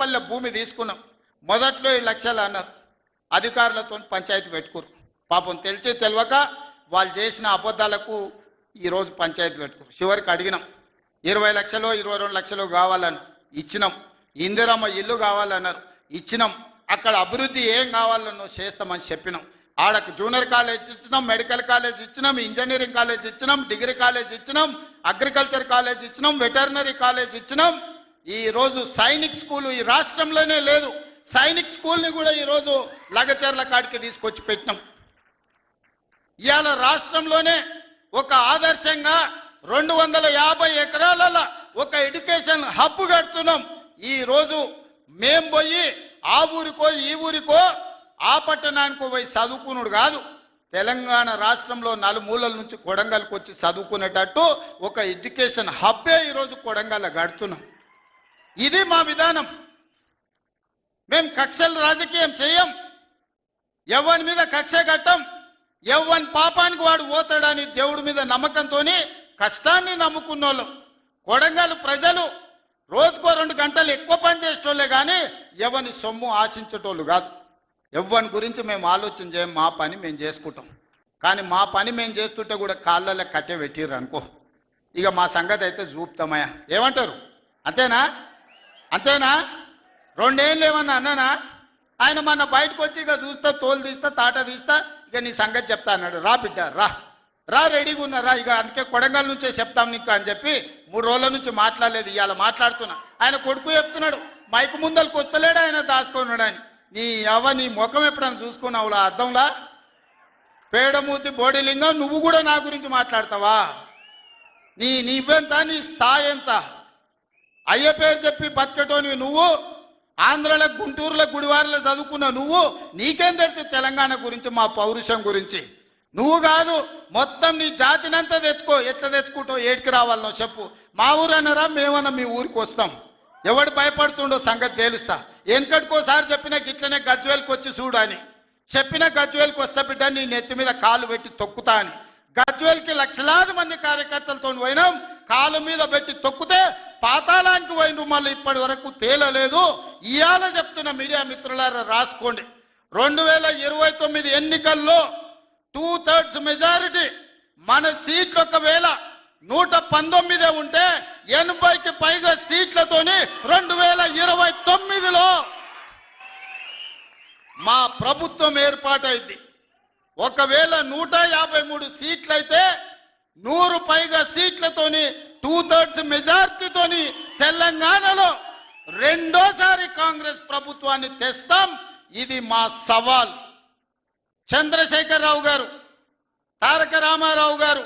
బోడుపల్లె భూమి తీసుకున్నాం. మొదట్లో 7 లక్షలు అన్నారు. అధికారులతో పంచాయతీ పెట్టుకురు. పాపం తెలిసి తెలియక వాళ్ళు చేసిన అబద్ధాలకు ఈరోజు పంచాయతీ పెట్టుకురు. చివరికి అడిగినాం 20 లక్షలు 22 లక్షలు కావాలని ఇచ్చినాం. ఇందిరమ్మ ఇల్లు కావాలన్నారు ఇచ్చినాం. అక్కడ అభివృద్ధి ఏం కావాలన్నో చేస్తామని చెప్పినాం. ఆడకు జూనియర్ కాలేజ్ ఇచ్చినాం, మెడికల్ కాలేజ్ ఇచ్చినాం, ఇంజనీరింగ్ కాలేజ్ ఇచ్చినాం, డిగ్రీ కాలేజ్ ఇచ్చినాం, అగ్రికల్చర్ కాలేజ్ ఇచ్చినాం, వెటర్నరీ కాలేజ్ ఇచ్చినాం. ఈరోజు సైనిక్ స్కూల్ ఈ రాష్ట్రంలోనే లేదు. సైనిక్ స్కూల్ని కూడా ఈరోజు లగచర్ల కాడికి తీసుకొచ్చి పెట్టినాం. ఇవాళ రాష్ట్రంలోనే ఒక ఆదర్శంగా 250 ఎకరాలలో ఒక ఎడ్యుకేషన్ హబ్ కడుతున్నాం. ఈరోజు మేం పోయి ఆ ఊరికో ఈ ఊరికో ఆ పట్టణానికో పోయి చదువుకున్నాడు కాదు, తెలంగాణ రాష్ట్రంలో నలుమూలల నుంచి కొడంగల్కి వచ్చి చదువుకునేటట్టు ఒక ఎడ్యుకేషన్ హబ్బే ఈరోజు కొడంగల్ కడుతున్నాం. ఇది మా విధానం. మేం కక్షల రాజకీయం చేయం, ఎవరి మీద కక్ష కట్టం, ఎవరి పాపానికి వాడు పోతాడని దేవుడి మీద నమ్మకంతో కష్టాన్ని నమ్ముకున్నోళ్ళం. కొడంగల్ ప్రజలు రోజుకో 2 గంటలు ఎక్కువ పని చేసేటోళ్ళే కానీ ఎవరిని సొమ్ము ఆశించేటోళ్ళు కాదు. ఎవరి గురించి మేము ఆలోచన చేయం, మా పని మేము చేసుకుంటాం. కానీ మా పని మేము చేస్తుంటే కూడా కాళ్ళలో కట్టె పెట్టిర్రు అనుకో, ఇక మా సంగతి అయితే చూపుతామయ్యా. ఏమంటారు? అంతేనా? అంతేనా? 2 ఏళ్ళు ఏమన్నా అన్నానా? ఆయన మన బయటకు వచ్చి ఇక చూస్తా, తోలు తీస్తా, తాట తీస్తా, ఇక నీ సంగతి చెప్తా అన్నాడు. రా బిడ్డ రా రెడీగా ఉన్నారా, ఇక అందుకే కొడంగల్ నుంచే చెప్తాం నీకు అని చెప్పి 3 రోజుల నుంచి మాట్లాడలేదు. ఇవాళ మాట్లాడుతున్నా. ఆయన కొడుకు చెప్తున్నాడు మైకు ముందలకు వస్తలేడు, ఆయన దాచుకున్నాడు అని. నీ ముఖం ఎప్పుడైనా చూసుకున్నావులా అద్దంలా? పేడమూతి బోడిలింగం, నువ్వు కూడా నా గురించి మాట్లాడతావా? నీవెంత, నీ స్థాయి ఎంత? అయ్య పేరు చెప్పి బతికేటోనివి నువ్వు, ఆంధ్రలో గుంటూరులో గుడివారిలో చదువుకున్న నువ్వు, నీకేం తెలుసు తెలంగాణ గురించి, మా పౌరుషం గురించి? నువ్వు కాదు, మొత్తం నీ జాతినంతా తెచ్చుకో. ఎట్లా తెచ్చుకుంటావు? ఏడికి రావాలనో చెప్పు. మా ఊరు అన్నారా, మేమన్నా మీ ఊరికి వస్తాం. ఎవడు భయపడుతుండో సంగతి తేలుస్తా. వెనకటికోసారి చెప్పిన గిట్లనే గజ్వేల్కి వచ్చి చూడు అని చెప్పిన, గజ్వేల్కి వస్తా బిడ్డ, నీ నెత్తి మీద కాలు పెట్టి తొక్కుతా అని. గజ్వేల్కి లక్షలాది మంది కార్యకర్తలతో పోయినాం, కాలు మీద పెట్టి తొక్కితే పాతాళానికి పోయిన మళ్ళీ ఇప్పటి వరకు తేలలేదు. ఇవాళ చెప్తున్న మీడియా మిత్రులారా రాసుకోండి, 2029 ఎన్నికల్లో 2/3 మెజారిటీ మన సీట్లు ఒకవేళ 119 ఉంటే 80కి పైగా సీట్లతోని 2029లో మా ప్రభుత్వం ఏర్పాటైంది. ఒకవేళ 153 సీట్లయితే 100 పైగా సీట్లతోని 2/3 మెజారిటీతోని తెలంగాణలో రెండోసారి కాంగ్రెస్ ప్రభుత్వాన్ని తెస్తాం. ఇది మా సవాల్. చంద్రశేఖరరావు గారు, తారక రామారావు గారు,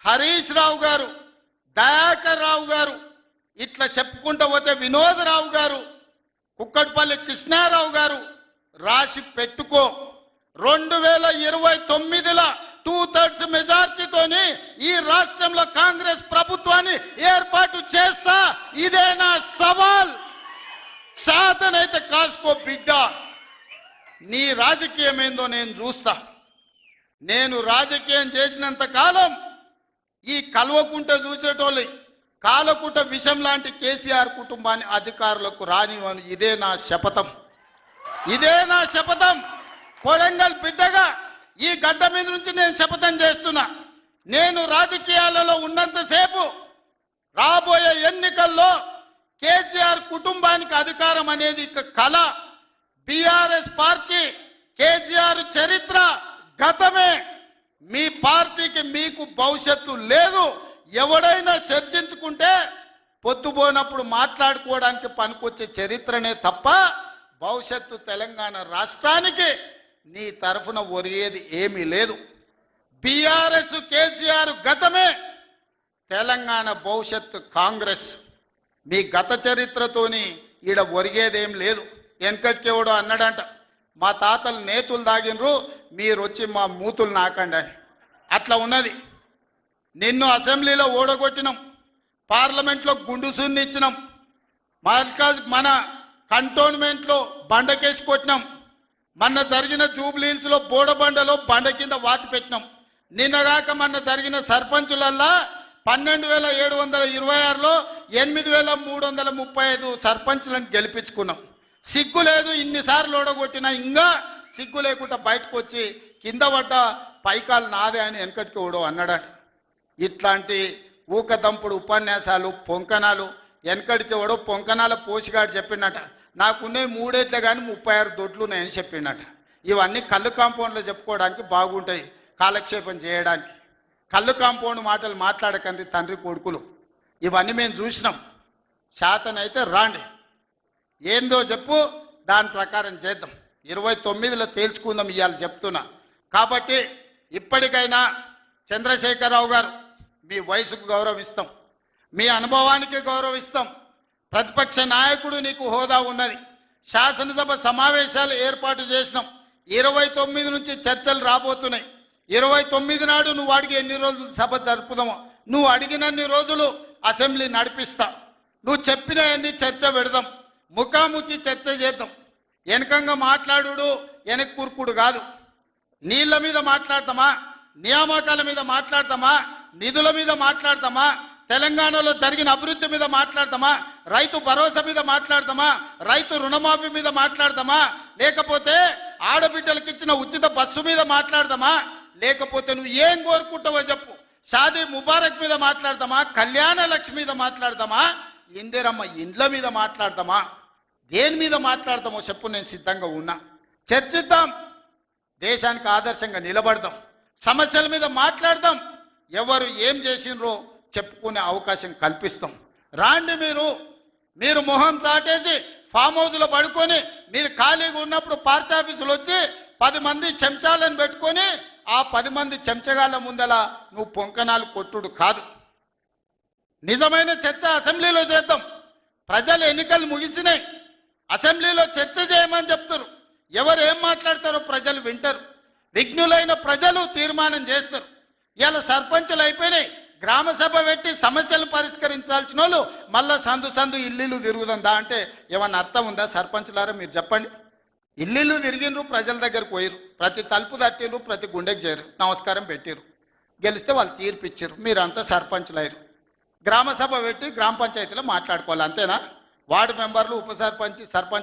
హరీష్ రావు గారు, దయాకర్ రావు గారు, ఇట్లా చెప్పుకుంటూ పోతే వినోదరావు గారు, కుక్కట్పల్లి కృష్ణారావు గారు, రాసి పెట్టుకో. 2029లో 2/3 మెజార్టీతోని ఈ రాష్ట్రంలో కాంగ్రెస్ ప్రభుత్వాన్ని ఏర్పాటు చేస్తా. ఇదే నా సవాల్. శాతనైతే కాసుకో బిడ్డ. నీ రాజకీయం ఏందో నేను చూస్తా. నేను రాజకీయం చేసినంత కాలం ఈ కల్వకుంట చూసేటోళ్ళు కాలకుంట విషం లాంటి కేసీఆర్ కుటుంబాన్ని అధికారులకు రానివ్వను. ఇదే నా శపథం. ఇదే నా శపథం. కొడంగల్ బిడ్డగా ఈ గడ్డ మీద నుంచి నేను శపథం చేస్తున్నా. నేను రాజకీయాలలో ఉన్నంతసేపు రాబోయే ఎన్నికల్లో కేసీఆర్ కుటుంబానికి అధికారం అనేది ఇక కళ. బీఆర్ఎస్ పార్టీ, కేసీఆర్ చరిత్ర గతమే. మీ పార్టీకి మీకు భవిష్యత్తు లేదు. ఎవడైనా చర్చించుకుంటే పొద్దుపోనప్పుడు మాట్లాడుకోవడానికి పనికొచ్చే చరిత్రనే తప్ప భవిష్యత్తు తెలంగాణ రాష్ట్రానికి నీ తరఫున ఒరిగేది ఏమీ లేదు. బీఆర్ఎస్ కేసీఆర్ గతమే, తెలంగాణ భవిష్యత్తు కాంగ్రెస్. మీ గత చరిత్రతోని ఈడ ఒరిగేదేం లేదు. వెనకటికెవడో అన్నాడంట, మా తాతలు నేతులు దాగినరు, మీరు వచ్చి మా మూతులు నాకండి అని. అట్లా ఉన్నది. నిన్ను అసెంబ్లీలో ఓడగొట్టినాం, పార్లమెంట్లో గుండుసున్ని ఇచ్చినాం, మన కంటోన్మెంట్లో బండకేసి కొట్టినాం, మొన్న జరిగిన జూబ్లీహిల్స్లో బోడబండలో బండ కింద వాతి పెట్టినాం. నిన్నగాక మొన్న జరిగిన సర్పంచులల్లా 12,726లో 8,335 సర్పంచులను గెలిపించుకున్నాం. సిగ్గు లేదు, ఇన్నిసార్లు ఓడగొట్టినా ఇంకా సిగ్గు లేకుండా బయటకు వచ్చి కింద పడ్డ పైకాలు నాదే అని వెనకటికి ఓడో అన్నాడట. ఇట్లాంటి ఊకదంపుడు ఉపన్యాసాలు పొంకనాలు వెనకడితే ఓడో పొంకనాల పోసిగాడు చెప్పిండట. నాకున్నే 3 ఏట్లే కానీ 36 దొడ్లు ఉన్నాయని చెప్పిండట. ఇవన్నీ కళ్ళు కాంపౌండ్లో చెప్పుకోవడానికి బాగుంటాయి, కాలక్షేపం చేయడానికి. కళ్ళు కాంపౌండ్ మాటలు మాట్లాడకండి తండ్రి కొడుకులు. ఇవన్నీ మేము చూసినాం. శాతనైతే రాండి, ఏందో చెప్పు, దాని ప్రకారం చేద్దాం. 29లో తేల్చుకుందాం ఇవాళ చెప్తున్నా. కాబట్టి ఇప్పటికైనా చంద్రశేఖరరావు గారు, మీ వయసుకు గౌరవిస్తాం, మీ అనుభవానికి గౌరవిస్తాం. ప్రతిపక్ష నాయకుడు నీకు హోదా ఉన్నది. శాసనసభ సమావేశాలు ఏర్పాటు చేసినాం. 29 నుంచి చర్చలు రాబోతున్నాయి. 29 నాడు నువ్వు అడిగి ఎన్ని రోజులు సభ జరుపుదామో, నువ్వు అడిగినన్ని రోజులు అసెంబ్లీ నడిపిస్తా. నువ్వు చెప్పిన అన్ని చర్చ పెడదాం, ముఖాముఖి చర్చ చేద్దాం. వెనకంగా మాట్లాడు వెనక్కి కూర్పుడు కాదు. నీళ్ల మీద మాట్లాడతామా, నియామకాల మీద మాట్లాడతామా, నిధుల మీద మాట్లాడతామా, తెలంగాణలో జరిగిన అభివృద్ధి మీద మాట్లాడతామా, రైతు భరోసా మీద మాట్లాడతామా, రైతు రుణమాఫీ మీద మాట్లాడతామా, లేకపోతే ఆడబిడ్డలకు ఇచ్చిన ఉచిత బస్సు మీద మాట్లాడతామా, లేకపోతే నువ్వు ఏం కోరుకుంటావో చెప్పు, షాదీ ముబారక్ మీద మాట్లాడతామా, కళ్యాణ లక్ష్మి మీద మాట్లాడతామా, ఇందిరమ్మ ఇండ్ల మీద మాట్లాడతామా, దేని మీద మాట్లాడతామో చెప్పు, నేను సిద్ధంగా ఉన్నా. చర్చిద్దాం, దేశానికి ఆదర్శంగా నిలబడదాం, సమస్యల మీద మాట్లాడదాం, ఎవరు ఏం చేసినరో చెప్పుకునే అవకాశం కల్పిస్తాం. రాండి, మీరు మొహం చాటేసి ఫామ్ హౌస్లో పడుకొని మీరు ఖాళీగా ఉన్నప్పుడు పార్టీ ఆఫీసులు వచ్చి 10 మంది చెంచాలను పెట్టుకొని ఆ 10 మంది చెంచగాళ్ళ ముందల నువ్వు పొంకనాలు కొట్టుడు కాదు. నిజమైన చర్చ అసెంబ్లీలో చేద్దాం. ప్రజలు ఎన్నికలు ముగిసినాయి, అసెంబ్లీలో చర్చ చేయమని చెప్తారు. ఎవరు ఏం మాట్లాడతారో ప్రజలు వింటారు. విఘ్నులైన ప్రజలు తీర్మానం చేస్తారు. ఇలా సర్పంచులు అయిపోయినాయి, గ్రామ సభ పెట్టి సమస్యలు పరిష్కరించాల్సిన వాళ్ళు మళ్ళా సందు ఇల్లు తిరుగుతుందా అంటే ఏమన్నా అర్థం ఉందా? సర్పంచులారా మీరు చెప్పండి. ఇల్లు తిరిగినరు, ప్రజల దగ్గరకు పోయిరు, ప్రతి తలుపు తట్టిరు, ప్రతి గుండెకి చేరు, నమస్కారం పెట్టిరు, గెలిస్తే వాళ్ళు తీర్పు ఇచ్చారు, మీరంతా సర్పంచులు అయ్యారు. గ్రామ సభ పెట్టి గ్రామ పంచాయతీలో మాట్లాడుకోవాలి, అంతేనా? వార్డు మెంబర్లు, ఉప సర్పంచ్, సర్పంచ్